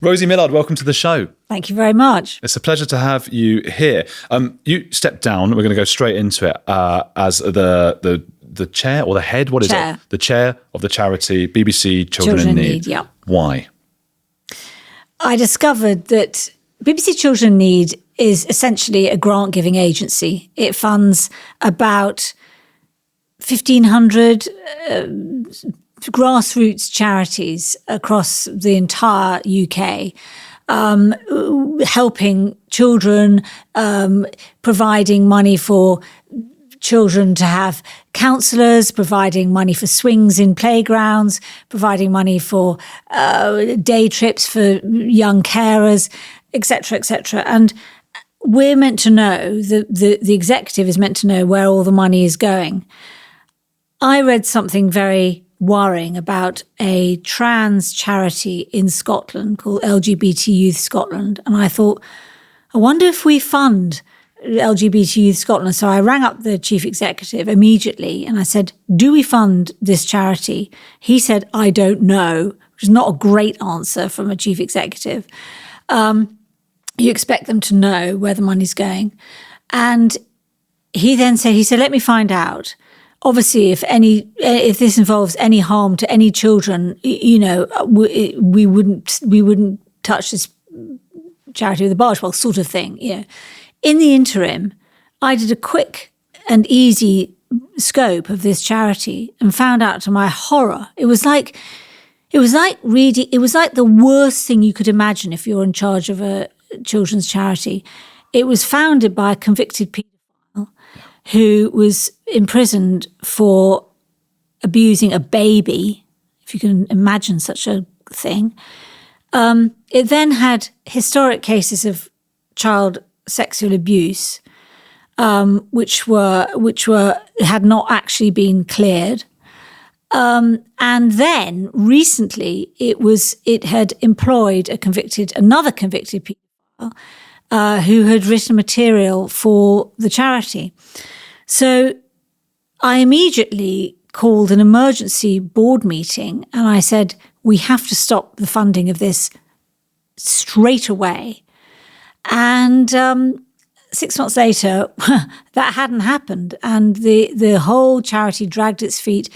Rosie Millard, welcome to the show. Thank you very much. It's a pleasure to have you here. You stepped down. We're going to go straight into it as the chair or the head. What is it? The chair of the charity BBC Children in Need. Yeah. Why? I discovered that BBC Children in Need is essentially a grant-giving agency. It funds about 1,500 grassroots charities across the entire UK, helping children, providing money for children to have counsellors, providing money for swings in playgrounds, providing money for day trips for young carers, etc., etc. And we're meant to know, the executive is meant to know where all the money is going. I read something very worrying about a trans charity in Scotland called LGBT Youth Scotland. And I thought, I wonder if we fund LGBT Youth Scotland. So I rang up the chief executive immediately and I said, do we fund this charity? He said, I don't know, which is not a great answer from a chief executive. You expect them to know where the money's going. And he said, let me find out. Obviously, if this involves any harm to any children, we wouldn't touch this charity with a barge pole, sort of thing. In the interim, I did a quick and easy scope of this charity and found out, to my horror, it was like the worst thing you could imagine if you're in charge of a children's charity. It was founded by a convicted paedophile who was imprisoned for abusing a baby, if you can imagine such a thing. It then had historic cases of child sexual abuse, which had not actually been cleared. And then recently it had employed another convicted paedophile who had written material for the charity. So I immediately called an emergency board meeting and I said, we have to stop the funding of this straight away. And 6 months later, that hadn't happened. And the whole charity dragged its feet.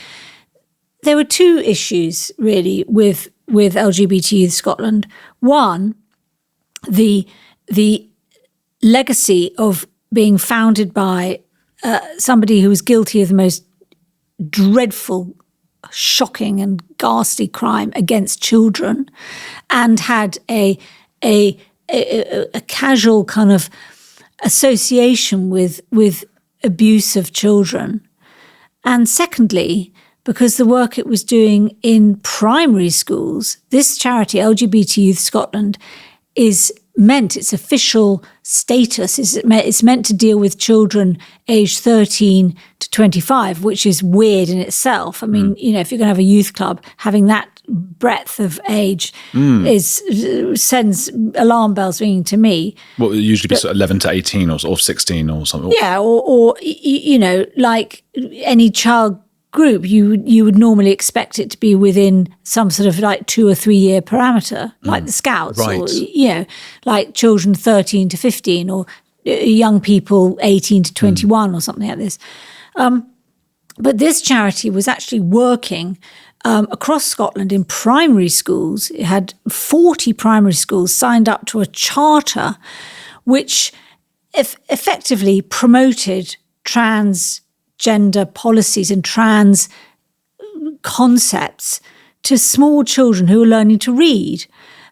There were two issues, really, with LGBT Youth Scotland. One, the legacy of being founded by somebody who was guilty of the most dreadful, shocking and ghastly crime against children and had a casual kind of association with abuse of children. And secondly, because the work it was doing in primary schools, this charity, LGBT Youth Scotland, its official status is it's meant to deal with children aged 13 to 25, which is weird in itself. I mean, if you're going to have a youth club, having that breadth of age sends alarm bells ringing to me. Well, it usually be sort of 11 to 18 or 16 or something. Yeah, or like any child group, you would normally expect it to be within some sort of like 2 or 3 year parameter, like the Scouts, right. Or like children 13 to 15, or young people 18 to 21, or something like this. But this charity was actually working across Scotland in primary schools. It had 40 primary schools signed up to a charter, which effectively promoted transgender policies and trans concepts to small children who are learning to read.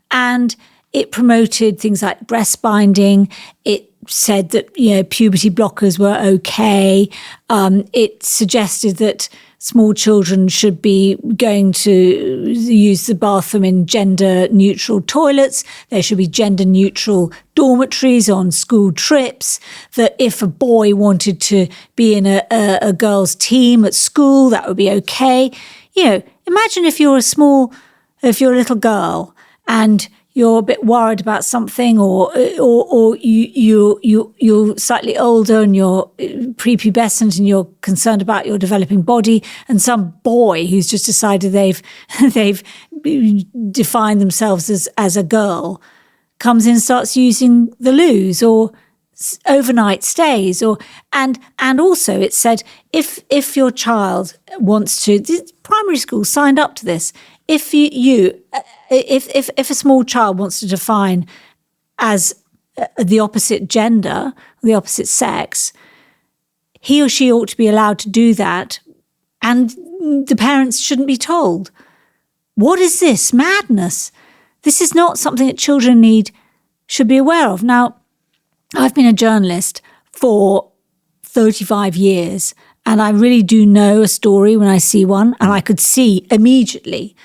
And it promoted things like breast binding. It said that, puberty blockers were okay. It suggested that small children should be going to use the bathroom in gender-neutral toilets. There should be gender-neutral dormitories on school trips. That if a boy wanted to be in a girls' team at school, that would be okay. Imagine if you're a little girl and you're a bit worried about something, or you're slightly older and you're prepubescent and you're concerned about your developing body, and some boy who's just decided they've defined themselves as a girl comes in and starts using the loos or overnight stays, and also it said if your child wants to, primary school signed up to this. If if a small child wants to define as the opposite gender, the opposite sex, he or she ought to be allowed to do that, and the parents shouldn't be told. What is this madness? This is not something that children should be aware of. Now, I've been a journalist for 35 years, and I really do know a story when I see one, and I could see immediately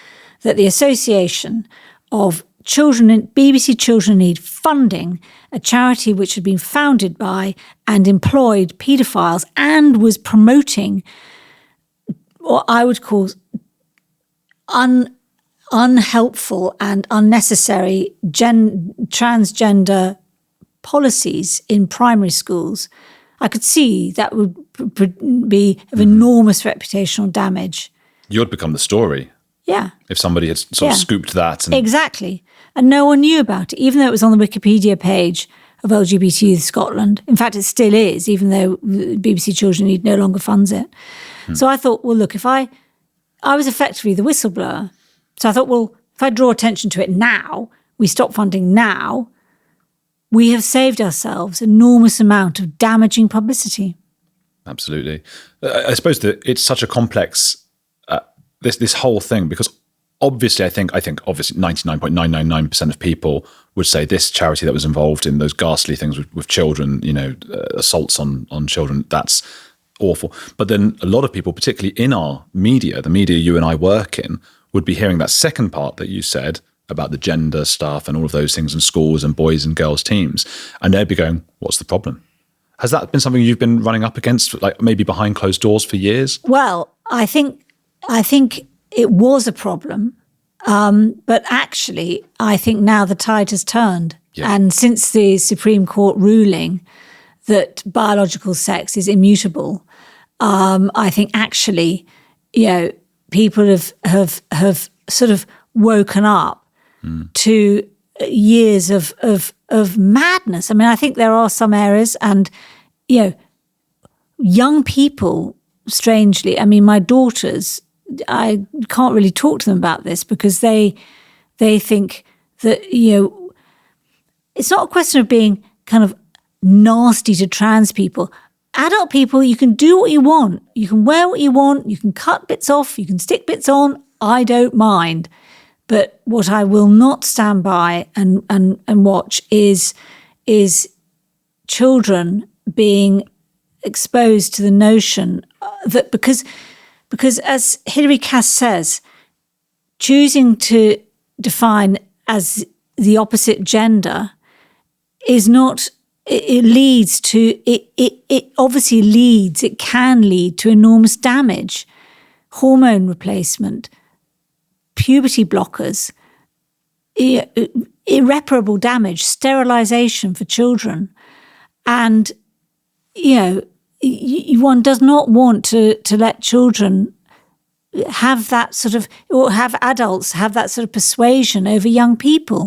that the Association of BBC Children Need Funding, a charity which had been founded by and employed paedophiles and was promoting what I would call unhelpful and unnecessary transgender policies in primary schools, I could see that would be of enormous reputational damage. You'd become the story. Yeah. If somebody had sort of scooped that. Exactly. And no one knew about it, even though it was on the Wikipedia page of LGBT Youth Scotland. In fact, it still is, even though BBC Children Need no longer funds it. So I thought, well, look, if I was effectively the whistleblower. So I thought, well, if I draw attention to it now, we stop funding now, we have saved ourselves an enormous amount of damaging publicity. Absolutely. I suppose that it's such a complex, this whole thing, because obviously I think obviously 99.999% of people would say this charity that was involved in those ghastly things with children, assaults on children, that's awful. But then a lot of people, particularly in our media, the media you and I work in, would be hearing that second part that you said about the gender stuff and all of those things in schools and boys and girls teams. And they'd be going, what's the problem? Has that been something you've been running up against, like maybe behind closed doors for years? Well, I think it was a problem. But actually, I think now the tide has turned. Yeah. And since the Supreme Court ruling that biological sex is immutable, I think actually, people have sort of woken up to years of madness. I mean, I think there are some areas, and young people, strangely, I mean, my daughters, I can't really talk to them about this because they think that it's not a question of being kind of nasty to trans people. Adult people, you can do what you want. You can wear what you want. You can cut bits off. You can stick bits on. I don't mind. But what I will not stand by and watch is children being exposed to the notion that because as Hilary Cass says, choosing to define as the opposite gender is not. It can lead to enormous damage, hormone replacement, puberty blockers, irreparable damage, sterilization for children. And, one does not want to let children have that sort of, or have adults have that sort of persuasion over young people.